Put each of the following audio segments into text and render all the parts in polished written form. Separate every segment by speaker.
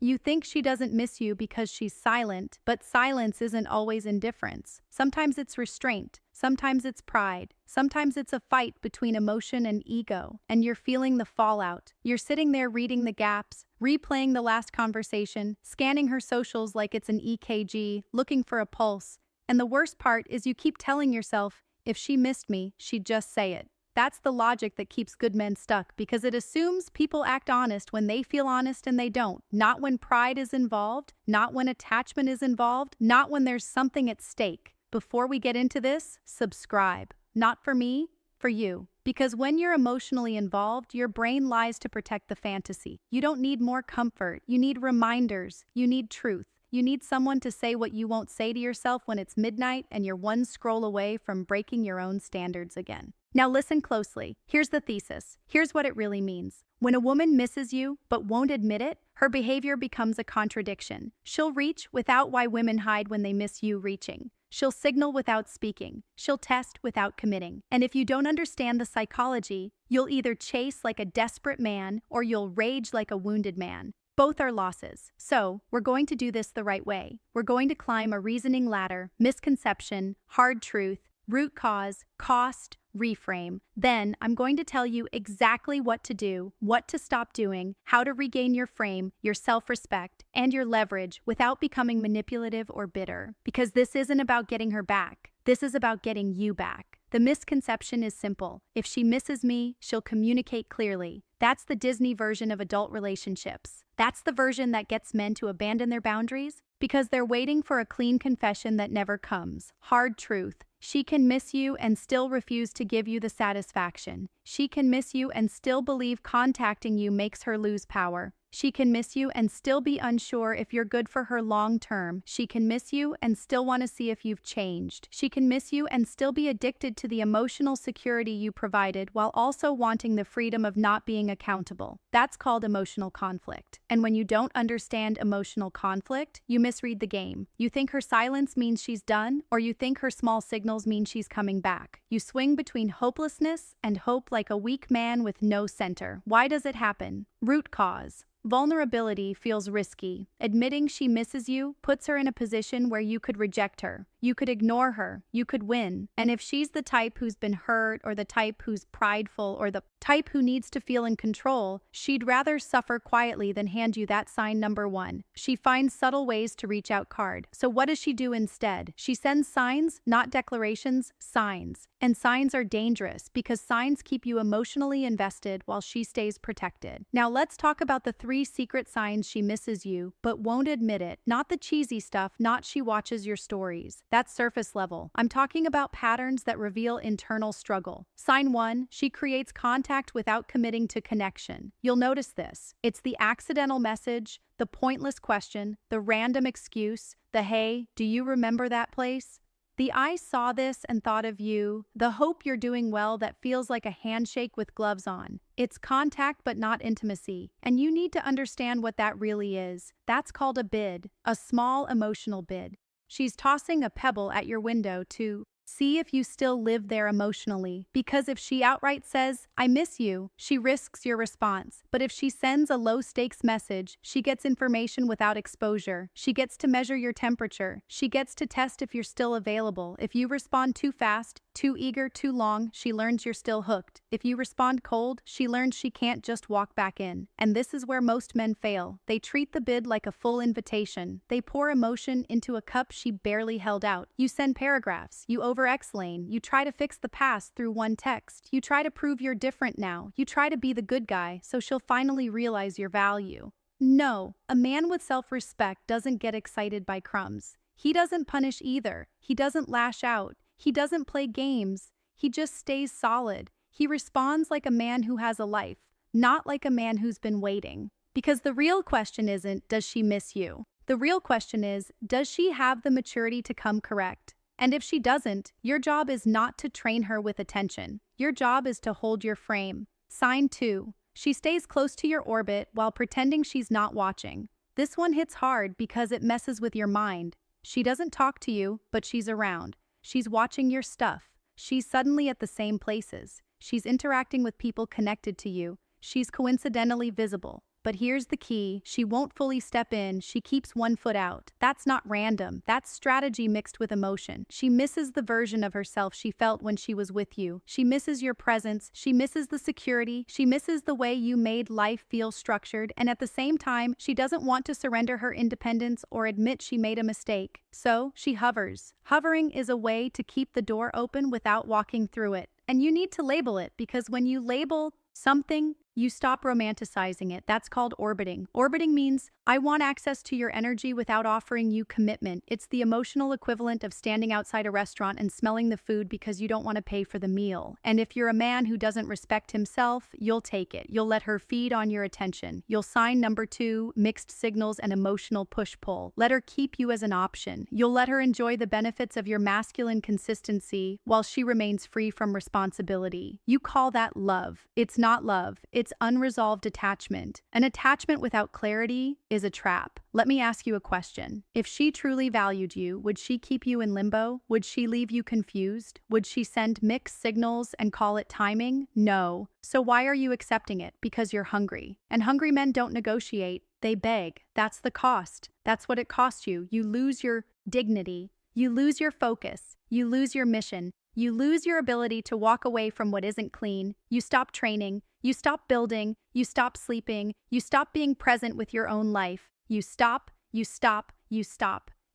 Speaker 1: You think she doesn't miss you because she's silent, but silence isn't always indifference. Sometimes it's restraint, sometimes it's pride, sometimes it's a fight between emotion and ego, and you're feeling the fallout. You're sitting there reading the gaps, replaying the last conversation, scanning her socials like it's an EKG, looking for a pulse. And the worst part is you keep telling yourself, if she missed me, she'd just say it. That's the logic that keeps good men stuck because it assumes people act honest when they feel honest and they don't. Not when pride is involved, not when attachment is involved, not when there's something at stake. Before we get into this, subscribe. Not for me, for you. Because when you're emotionally involved, your brain lies to protect the fantasy. You don't need more comfort. You need reminders. You need truth. You need someone to say what you won't say to yourself when it's midnight and you're one scroll away from breaking your own standards again. Now listen closely. Here's the thesis. Here's what it really means. When a woman misses you but won't admit it, her behavior becomes a contradiction. She'll reach without why women hide when they miss you reaching. She'll signal without speaking. She'll test without committing. And if you don't understand the psychology, you'll either chase like a desperate man or you'll rage like a wounded man. Both are losses. So, we're going to do this the right way. We're going to climb a reasoning ladder: misconception, hard truth, root cause, cost, reframe. Then, I'm going to tell you exactly what to do, what to stop doing, how to regain your frame, your self-respect, and your leverage without becoming manipulative or bitter. Because this isn't about getting her back. This is about getting you back. The misconception is simple. If she misses me, she'll communicate clearly. That's the Disney version of adult relationships. That's the version that gets men to abandon their boundaries because they're waiting for a clean confession that never comes. Hard truth. She can miss you and still refuse to give you the satisfaction. She can miss you and still believe contacting you makes her lose power. She can miss you and still be unsure if you're good for her long term. She can miss you and still want to see if you've changed. She can miss you and still be addicted to the emotional security you provided while also wanting the freedom of not being accountable. That's called emotional conflict. And when you don't understand emotional conflict, you misread the game. You think her silence means she's done, or you think her small signals mean she's coming back. You swing between hopelessness and hope like a weak man with no center. Why does it happen? Root cause. Vulnerability feels risky. Admitting she misses you puts her in a position where you could reject her. You could ignore her. You could win. And if she's the type who's been hurt, or the type who's prideful, or the type who needs to feel in control, she'd rather suffer quietly than hand you that sign number one. She finds subtle ways to reach out card. So what does she do instead? She sends signs, not declarations, signs. And signs are dangerous because signs keep you emotionally invested while she stays protected. Now let's talk about the 3 secret signs she misses you, but won't admit it. Not the cheesy stuff, not she watches your stories. That's surface level. I'm talking about patterns that reveal internal struggle. Sign 1, she creates contact without committing to connection. You'll notice this. It's the accidental message, the pointless question, the random excuse, the "hey, do you remember that place?" The "I saw this and thought of you," the "hope you're doing well" that feels like a handshake with gloves on. It's contact but not intimacy, and you need to understand what that really is. That's called a bid, a small emotional bid. She's tossing a pebble at your window to see if you still live there emotionally, because if she outright says, "I miss you," she risks your response. But if she sends a low-stakes message, she gets information without exposure. She gets to measure your temperature. She gets to test if you're still available. If you respond too fast, too eager, too long, she learns you're still hooked. If you respond cold, she learns she can't just walk back in. And this is where most men fail. They treat the bid like a full invitation. They pour emotion into a cup she barely held out. You send paragraphs. You over-explain. You try to fix the past through one text. You try to prove you're different now. You try to be the good guy so she'll finally realize your value. No, a man with self-respect doesn't get excited by crumbs. He doesn't punish either. He doesn't lash out. He doesn't play games. He just stays solid. He responds like a man who has a life, not like a man who's been waiting. Because the real question isn't, does she miss you? The real question is, does she have the maturity to come correct? And if she doesn't, your job is not to train her with attention. Your job is to hold your frame. Sign 2. She stays close to your orbit while pretending she's not watching. This one hits hard because it messes with your mind. She doesn't talk to you, but she's around. She's watching your stuff. She's suddenly at the same places. She's interacting with people connected to you. She's coincidentally visible. But here's the key. She won't fully step in. She keeps one foot out. That's not random. That's strategy mixed with emotion. She misses the version of herself she felt when she was with you. She misses your presence. She misses the security. She misses the way you made life feel structured. And at the same time, she doesn't want to surrender her independence or admit she made a mistake. So she hovers. Hovering is a way to keep the door open without walking through it. And you need to label it, because when you label something, you stop romanticizing it. That's called orbiting. Orbiting means, I want access to your energy without offering you commitment. It's the emotional equivalent of standing outside a restaurant and smelling the food because you don't want to pay for the meal. And if you're a man who doesn't respect himself, you'll take it. You'll let her feed on your attention. You'll sign number 2, mixed signals and emotional push-pull. Let her keep you as an option. You'll let her enjoy the benefits of your masculine consistency while she remains free from responsibility. You call that love. It's not love. It's unresolved attachment. An attachment without clarity is a trap. Let me ask you a question. If she truly valued you, would she keep you in limbo? Would she leave you confused? Would she send mixed signals and call it timing? No. So why are you accepting it? Because you're hungry. And hungry men don't negotiate. They beg. That's the cost. That's what it costs you. You lose your dignity. You lose your focus. You lose your mission. You lose your ability to walk away from what isn't clean. You stop training. You stop building. You stop sleeping. You stop being present with your own life. You stop.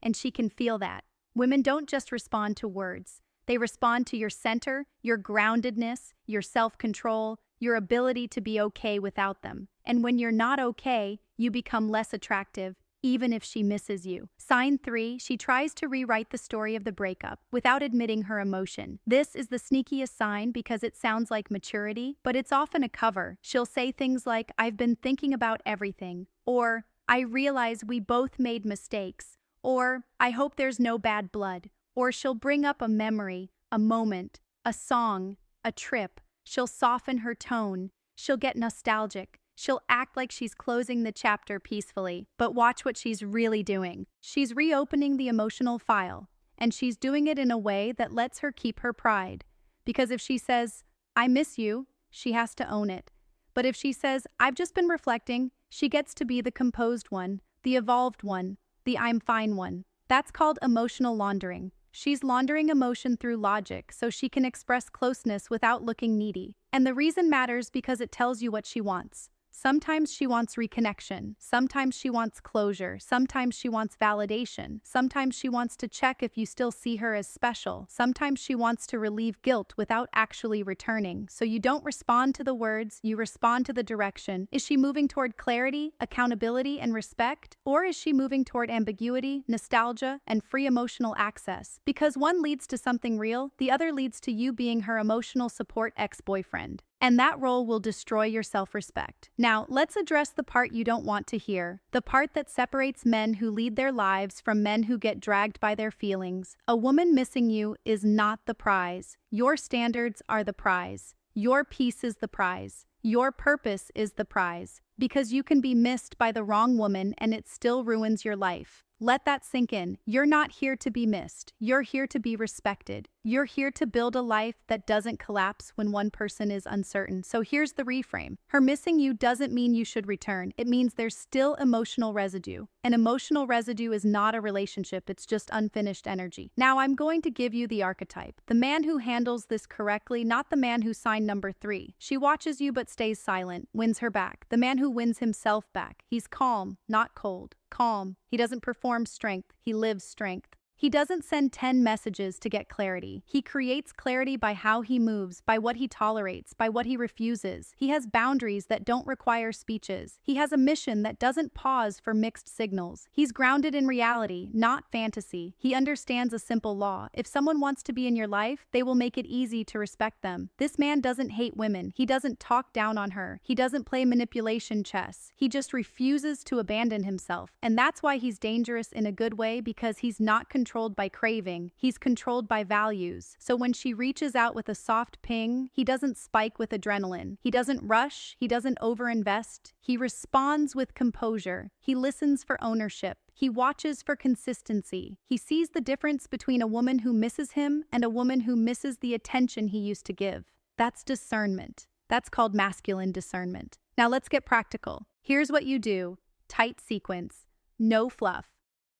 Speaker 1: And she can feel that. Women don't just respond to words. They respond to your center, your groundedness, your self-control, your ability to be okay without them. And when you're not okay, you become less attractive, even if she misses you. Sign 3, she tries to rewrite the story of the breakup without admitting her emotion. This is the sneakiest sign because it sounds like maturity, but it's often a cover. She'll say things like, I've been thinking about everything, or I realize we both made mistakes, or I hope there's no bad blood, or she'll bring up a memory, a moment, a song, a trip. She'll soften her tone. She'll get nostalgic. She'll act like she's closing the chapter peacefully, but watch what she's really doing. She's reopening the emotional file, and she's doing it in a way that lets her keep her pride. Because if she says, I miss you, she has to own it. But if she says, I've just been reflecting, she gets to be the composed one, the evolved one, the I'm fine one. That's called emotional laundering. She's laundering emotion through logic so she can express closeness without looking needy. And the reason matters because it tells you what she wants. Sometimes she wants reconnection. Sometimes she wants closure. Sometimes she wants validation. Sometimes she wants to check if you still see her as special. Sometimes she wants to relieve guilt without actually returning. So you don't respond to the words, you respond to the direction. Is she moving toward clarity, accountability, and respect? Or is she moving toward ambiguity, nostalgia, and free emotional access? Because one leads to something real, the other leads to you being her emotional support ex-boyfriend. And that role will destroy your self-respect. Now, let's address the part you don't want to hear. The part that separates men who lead their lives from men who get dragged by their feelings. A woman missing you is not the prize. Your standards are the prize. Your peace is the prize. Your purpose is the prize. Because you can be missed by the wrong woman and it still ruins your life. Let that sink in. You're not here to be missed. You're here to be respected. You're here to build a life that doesn't collapse when one person is uncertain. So here's the reframe. Her missing you doesn't mean you should return. It means there's still emotional residue. And emotional residue is not a relationship. It's just unfinished energy. Now I'm going to give you the archetype. The man who handles this correctly, not the man who signed number 3. She watches you but stays silent, wins her back. The man who wins himself back. He's calm, not cold. Calm. He doesn't perform strength. He lives strength. He doesn't send 10 messages to get clarity. He creates clarity by how he moves, by what he tolerates, by what he refuses. He has boundaries that don't require speeches. He has a mission that doesn't pause for mixed signals. He's grounded in reality, not fantasy. He understands a simple law. If someone wants to be in your life, they will make it easy to respect them. This man doesn't hate women. He doesn't talk down on her. He doesn't play manipulation chess. He just refuses to abandon himself. And that's why he's dangerous in a good way, because he's not controlled by craving. He's controlled by values. So when she reaches out with a soft ping, he doesn't spike with adrenaline. He doesn't rush. He doesn't overinvest. He responds with composure. He listens for ownership. He watches for consistency. He sees the difference between a woman who misses him and a woman who misses the attention he used to give. That's discernment. That's called masculine discernment. Now let's get practical. Here's what you do. Tight sequence. No fluff.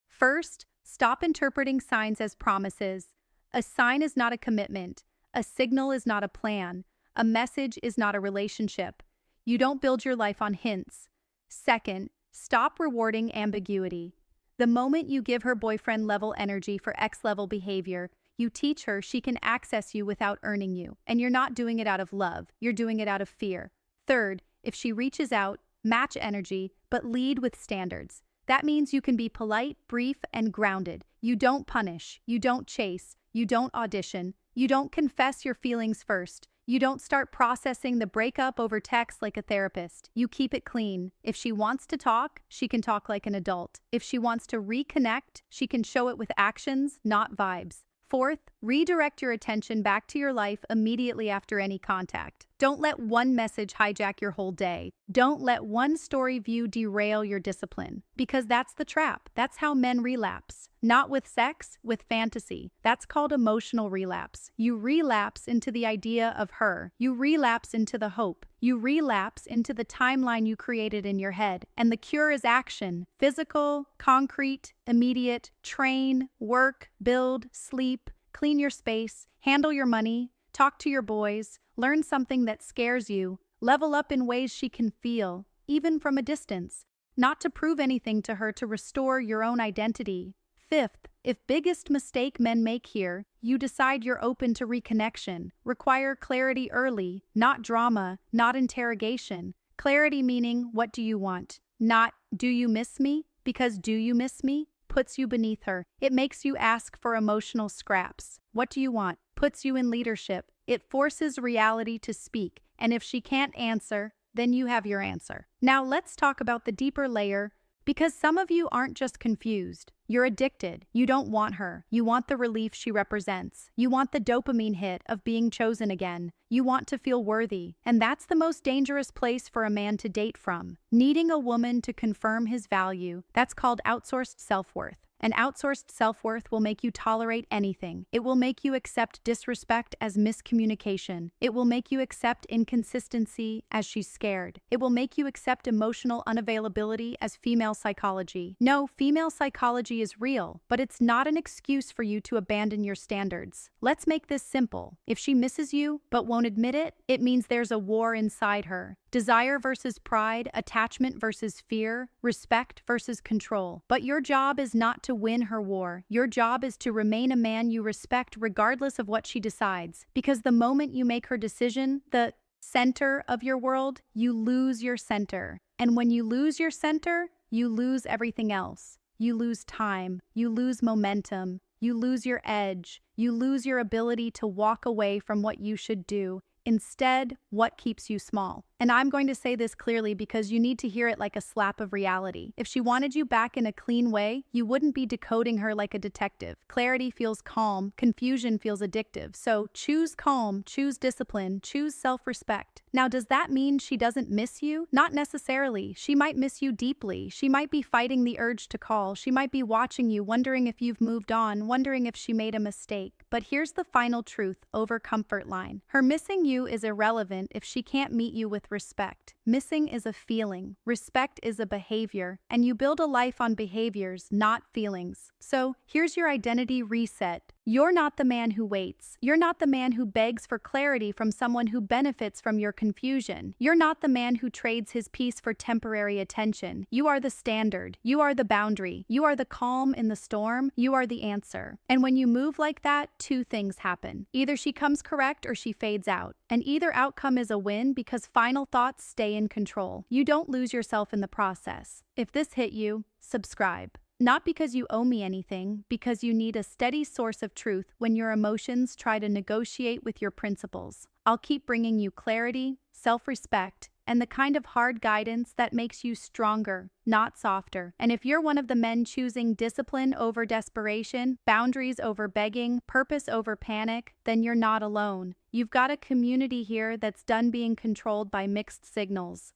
Speaker 1: First, stop interpreting signs as promises. A sign is not a commitment. A signal is not a plan. A message is not a relationship. You don't build your life on hints. Second, stop rewarding ambiguity. The moment you give her boyfriend-level energy for ex-level behavior, you teach her she can access you without earning you. And you're not doing it out of love. You're doing it out of fear. Third, if she reaches out, match energy, but lead with standards. That means you can be polite, brief, and grounded. You don't punish. You don't chase. You don't audition. You don't confess your feelings first. You don't start processing the breakup over text like a therapist. You keep it clean. If she wants to talk, she can talk like an adult. If she wants to reconnect, she can show it with actions, not vibes. Fourth, redirect your attention back to your life immediately after any contact. Don't let one message hijack your whole day. Don't let one story view derail your discipline. Because that's the trap. That's how men relapse. Not with sex, with fantasy. That's called emotional relapse. You relapse into the idea of her. You relapse into the hope. You relapse into the timeline you created in your head. And the cure is action. Physical, concrete, immediate. Train, work, build, sleep, clean your space, handle your money, talk to your boys, learn something that scares you, level up in ways she can feel, even from a distance. Not to prove anything to her, to restore your own identity. Fifth, if biggest mistake men make here, you decide you're open to reconnection. Require clarity early, not drama, not interrogation. Clarity meaning, what do you want? Not, do you miss me? Because do you miss me? Puts you beneath her. It makes you ask for emotional scraps. What do you want? Puts you in leadership. It forces reality to speak. And if she can't answer, then you have your answer. Now let's talk about the deeper layer. Because some of you aren't just confused. You're addicted. You don't want her. You want the relief she represents. You want the dopamine hit of being chosen again. You want to feel worthy. And that's the most dangerous place for a man to date from. Needing a woman to confirm his value. That's called outsourced self-worth. An outsourced self-worth will make you tolerate anything. It will make you accept disrespect as miscommunication. It will make you accept inconsistency as she's scared. It will make you accept emotional unavailability as female psychology. No, female psychology is real, but it's not an excuse for you to abandon your standards. Let's make this simple. If she misses you but won't admit it, it means there's a war inside her. Desire versus pride, attachment versus fear, respect versus control. But your job is not to win her war. Your job is to remain a man you respect regardless of what she decides. Because the moment you make her decision the center of your world, you lose your center. And when you lose your center, you lose everything else. You lose time. You lose momentum. You lose your edge. You lose your ability to walk away from what you should do. Instead, what keeps you small? And I'm going to say this clearly because you need to hear it like a slap of reality. If she wanted you back in a clean way, you wouldn't be decoding her like a detective. Clarity feels calm, confusion feels addictive. So choose calm, choose discipline, choose self-respect. Now, does that mean she doesn't miss you? Not necessarily. She might miss you deeply. She might be fighting the urge to call. She might be watching you, wondering if you've moved on, wondering if she made a mistake. But here's the final truth over comfort line. Her missing you is irrelevant if she can't meet you with respect. Missing is a feeling. Respect is a behavior. And you build a life on behaviors, not feelings. So here's your identity reset. You're not the man who waits. You're not the man who begs for clarity from someone who benefits from your confusion. You're not the man who trades his peace for temporary attention. You are the standard. You are the boundary. You are the calm in the storm. You are the answer. And when you move like that, two things happen. Either she comes correct or she fades out. And either outcome is a win because final thoughts stay in control. You don't lose yourself in the process. If this hit you, subscribe. Not because you owe me anything, because you need a steady source of truth when your emotions try to negotiate with your principles. I'll keep bringing you clarity, self-respect, and the kind of hard guidance that makes you stronger, not softer. And if you're one of the men choosing discipline over desperation, boundaries over begging, purpose over panic, then you're not alone. You've got a community here that's done being controlled by mixed signals.